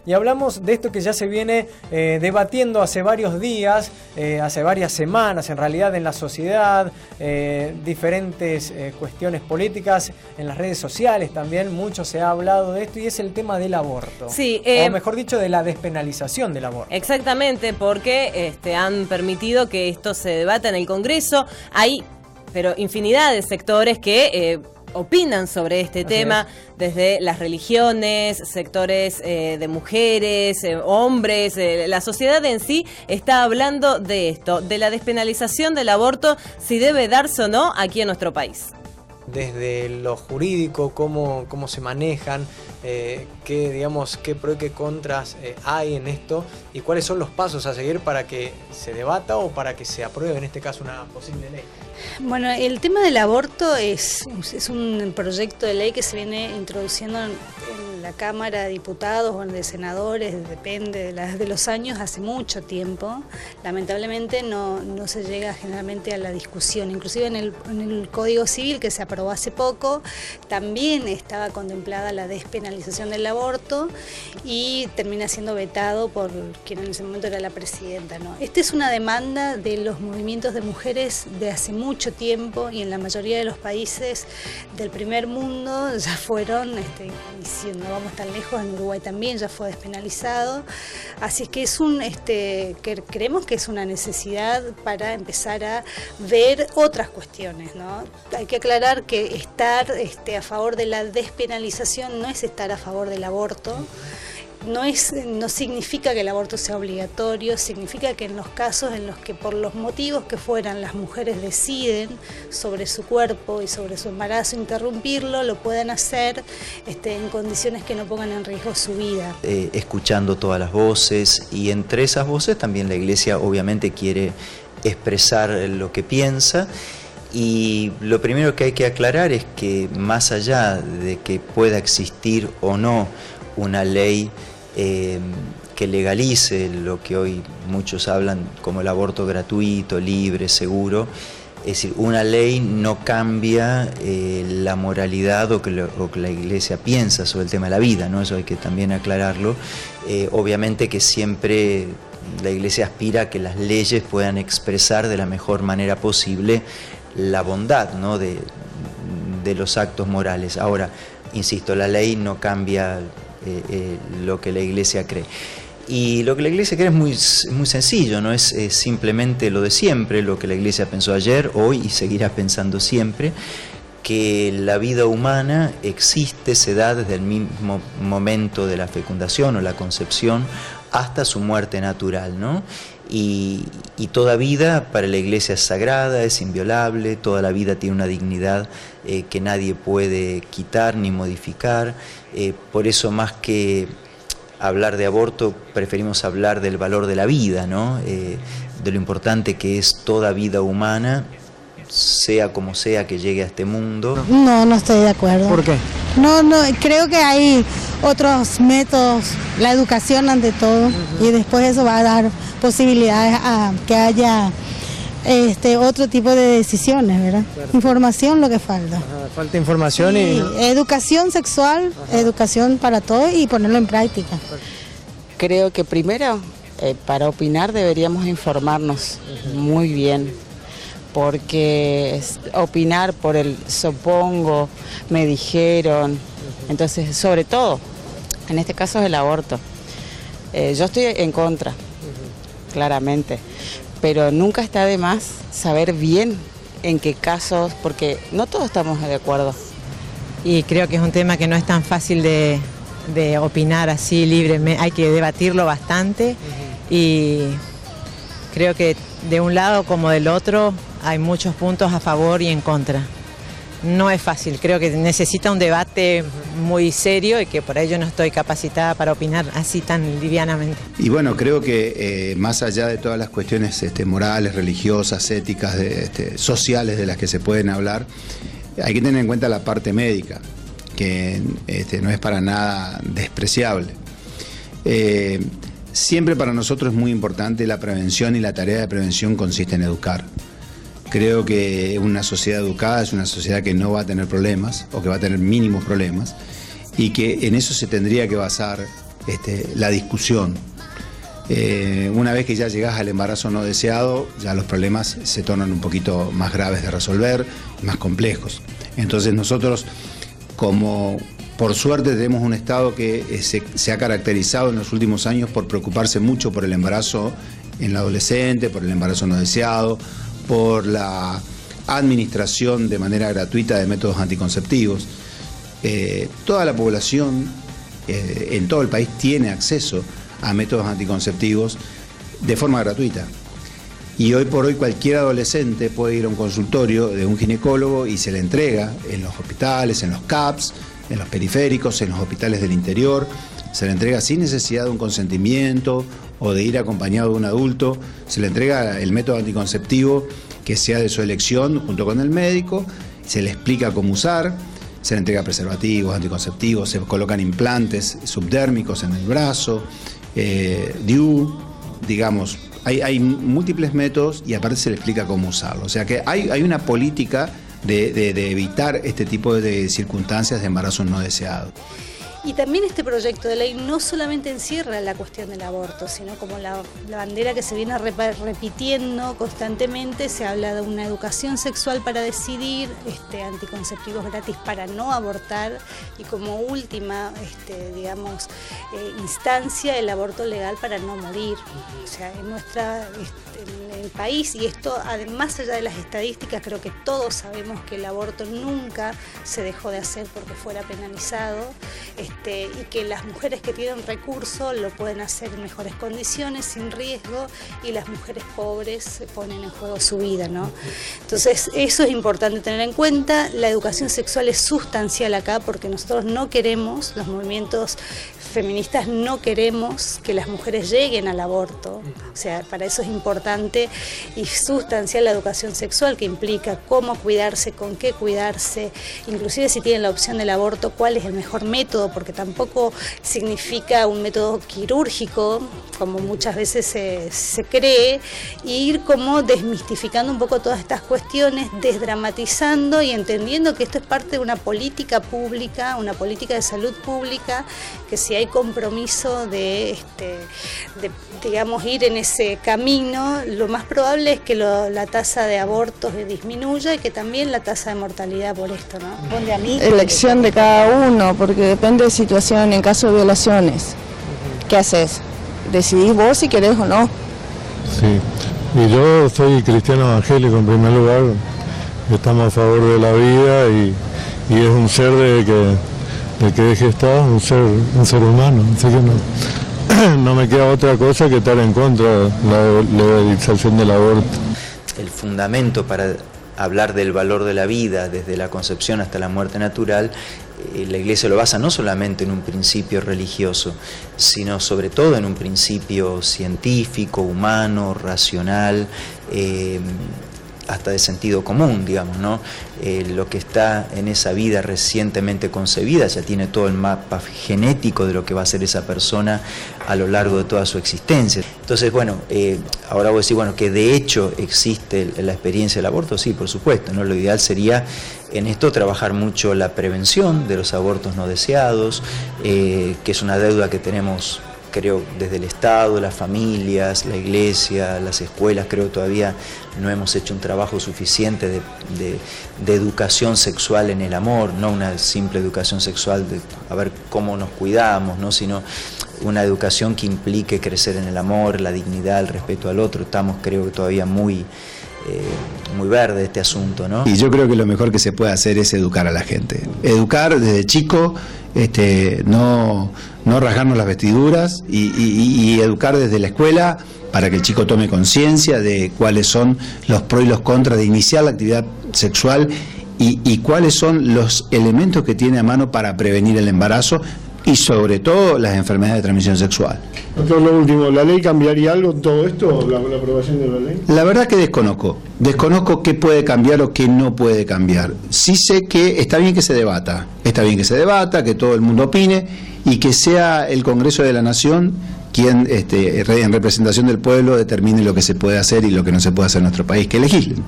y hablamos de esto que ya se viene debatiendo hace varios días, hace varias semanas en realidad en la sociedad, diferentes cuestiones políticas, en las redes sociales también mucho se ha hablado de esto, y es el tema del aborto. Sí, o mejor dicho, de la despenalización del aborto. Exactamente, porque han permitido que esto se debata en el Congreso. Hay, pero infinidad de sectores que opinan sobre este tema, desde las religiones, sectores de mujeres, hombres, la sociedad en sí está hablando de esto, de la despenalización del aborto, si debe darse o no aquí en nuestro país. Desde lo jurídico, cómo se manejan, qué pro y qué contras hay en esto, y cuáles son los pasos a seguir para que se debata o para que se apruebe en este caso una posible ley. Bueno, el tema del aborto es un proyecto de ley que se viene introduciendo en la Cámara de Diputados o de Senadores, depende de los años, hace mucho tiempo. Lamentablemente no se llega generalmente a la discusión, inclusive en el Código Civil que se aprobó hace poco, también estaba contemplada la despenalización del aborto y termina siendo vetado por quien en ese momento era la presidenta, ¿no? Esta es una demanda de los movimientos de mujeres de hace mucho tiempo, y en la mayoría de los países del primer mundo ya fueron, y si no vamos tan lejos, en Uruguay también ya fue despenalizado, así es que es que creemos que es una necesidad para empezar a ver otras cuestiones, ¿no? Hay que aclarar que estar a favor de la despenalización no es estar a favor del aborto. No significa que el aborto sea obligatorio, significa que en los casos en los que por los motivos que fueran las mujeres deciden sobre su cuerpo y sobre su embarazo interrumpirlo, lo puedan hacer en condiciones que no pongan en riesgo su vida. Escuchando todas las voces, y entre esas voces también la Iglesia obviamente quiere expresar lo que piensa. Y lo primero que hay que aclarar es que más allá de que pueda existir o no una ley que legalice lo que hoy muchos hablan como el aborto gratuito, libre, seguro, es decir, una ley no cambia la moralidad o que la Iglesia piensa sobre el tema de la vida, ¿no? Eso hay que también aclararlo. Obviamente que siempre la Iglesia aspira a que las leyes puedan expresar de la mejor manera posible la bondad, ¿no? de los actos morales. Ahora, insisto, la ley no cambia lo que la Iglesia cree. Y lo que la Iglesia cree es muy sencillo, ¿no? Es simplemente lo de siempre, lo que la Iglesia pensó ayer, hoy y seguirá pensando siempre, que la vida humana existe, se da desde el mismo momento de la fecundación o la concepción hasta su muerte natural, ¿no? Y toda vida para la Iglesia es sagrada, es inviolable, toda la vida tiene una dignidad que nadie puede quitar ni modificar. Por eso, más que hablar de aborto, preferimos hablar del valor de la vida, ¿no? De lo importante que es toda vida humana, sea como sea que llegue a este mundo. No estoy de acuerdo. ¿Por qué? No, creo que hay otros métodos, la educación ante todo, y después eso va a dar posibilidades a que haya otro tipo de decisiones, ¿verdad? Perfecto. Información lo que falta. Falta información y educación sexual, educación para todo y ponerlo en práctica. Creo que primero, para opinar deberíamos informarnos muy bien, porque opinar por el supongo, me dijeron, entonces sobre todo, en este caso es el aborto. Yo estoy en contra, claramente, pero nunca está de más saber bien en qué casos, porque no todos estamos de acuerdo. Y creo que es un tema que no es tan fácil de opinar así libremente, hay que debatirlo bastante y creo que de un lado como del otro hay muchos puntos a favor y en contra. No es fácil, creo que necesita un debate muy serio y que por ello no estoy capacitada para opinar así tan livianamente. Y bueno, creo que más allá de todas las cuestiones morales, religiosas, éticas, sociales de las que se pueden hablar, hay que tener en cuenta la parte médica, que no es para nada despreciable. Siempre para nosotros es muy importante la prevención, y la tarea de prevención consiste en educar. Creo que una sociedad educada es una sociedad que no va a tener problemas, o que va a tener mínimos problemas, y que en eso se tendría que basar la discusión. Una vez que ya llegas al embarazo no deseado, ya los problemas se tornan un poquito más graves de resolver, más complejos. Entonces nosotros, como por suerte tenemos un Estado que se ha caracterizado en los últimos años por preocuparse mucho por el embarazo en la adolescente, por el embarazo no deseado, por la administración de manera gratuita de métodos anticonceptivos. Toda la población en todo el país tiene acceso a métodos anticonceptivos de forma gratuita. Y hoy por hoy cualquier adolescente puede ir a un consultorio de un ginecólogo y se le entrega en los hospitales, en los CAPS, en los periféricos, en los hospitales del interior, se le entrega sin necesidad de un consentimiento o de ir acompañado de un adulto, se le entrega el método anticonceptivo que sea de su elección junto con el médico, se le explica cómo usar, se le entrega preservativos, anticonceptivos, se colocan implantes subdérmicos en el brazo, DIU, digamos, hay múltiples métodos y aparte se le explica cómo usarlo. O sea que hay una política de evitar este tipo de circunstancias de embarazos no deseados. Y también este proyecto de ley no solamente encierra la cuestión del aborto, sino como la bandera que se viene repitiendo constantemente, se habla de una educación sexual para decidir, anticonceptivos gratis para no abortar y como última, instancia, el aborto legal para no morir. O sea, en el país, y esto además allá de las estadísticas, creo que todos sabemos que el aborto nunca se dejó de hacer porque fuera penalizado, y que las mujeres que tienen recursos lo pueden hacer en mejores condiciones, sin riesgo, y las mujeres pobres ponen en juego su vida, ¿no? Entonces eso es importante tener en cuenta. La educación sexual es sustancial acá porque nosotros no queremos, los movimientos feministas no queremos que las mujeres lleguen al aborto. O sea, para eso es importante y sustancial la educación sexual, que implica cómo cuidarse, con qué cuidarse, inclusive si tienen la opción del aborto, cuál es el mejor método, porque tampoco significa un método quirúrgico, como muchas veces se cree, y ir como desmistificando un poco todas estas cuestiones, desdramatizando y entendiendo que esto es parte de una política pública, una política de salud pública, que si hay compromiso de digamos, ir en ese camino, lo más probable es que la tasa de abortos disminuya y que también la tasa de mortalidad por esto, ¿no? Responde a mí. Elección de cada uno, porque depende de situación. En caso de violaciones, ¿qué haces? Decidís vos si querés o no. Sí, y yo soy cristiano evangélico en primer lugar, estamos a favor de la vida y es un ser de que deje estar, un ser humano, así que no me queda otra cosa que estar en contra de la legalización del aborto. El fundamento para hablar del valor de la vida desde la concepción hasta la muerte natural, la Iglesia lo basa no solamente en un principio religioso, sino sobre todo en un principio científico, humano, racional, hasta de sentido común, digamos, ¿no? Lo que está en esa vida recientemente concebida ya tiene todo el mapa genético de lo que va a ser esa persona a lo largo de toda su existencia. Entonces, bueno, ahora voy a decir, bueno, que de hecho existe la experiencia del aborto, sí, por supuesto, ¿no? Lo ideal sería en esto trabajar mucho la prevención de los abortos no deseados, que es una deuda que tenemos, creo, desde el Estado, las familias, la Iglesia, las escuelas. Creo que todavía no hemos hecho un trabajo suficiente de educación sexual en el amor, no una simple educación sexual de a ver cómo nos cuidamos, ¿no? Sino una educación que implique crecer en el amor, la dignidad, el respeto al otro. Estamos, creo que todavía muy verde este asunto, ¿no? Y yo creo que lo mejor que se puede hacer es educar a la gente. Educar desde chico, no rasgarnos las vestiduras y educar desde la escuela para que el chico tome conciencia de cuáles son los pros y los contras de iniciar la actividad sexual y cuáles son los elementos que tiene a mano para prevenir el embarazo y sobre todo las enfermedades de transmisión sexual. Doctor, lo último, ¿la ley cambiaría algo en todo esto, la aprobación de la ley? La verdad que desconozco qué puede cambiar o qué no puede cambiar. Sí sé que está bien que se debata, que todo el mundo opine y que sea el Congreso de la Nación quien en representación del pueblo determine lo que se puede hacer y lo que no se puede hacer en nuestro país, que legislen.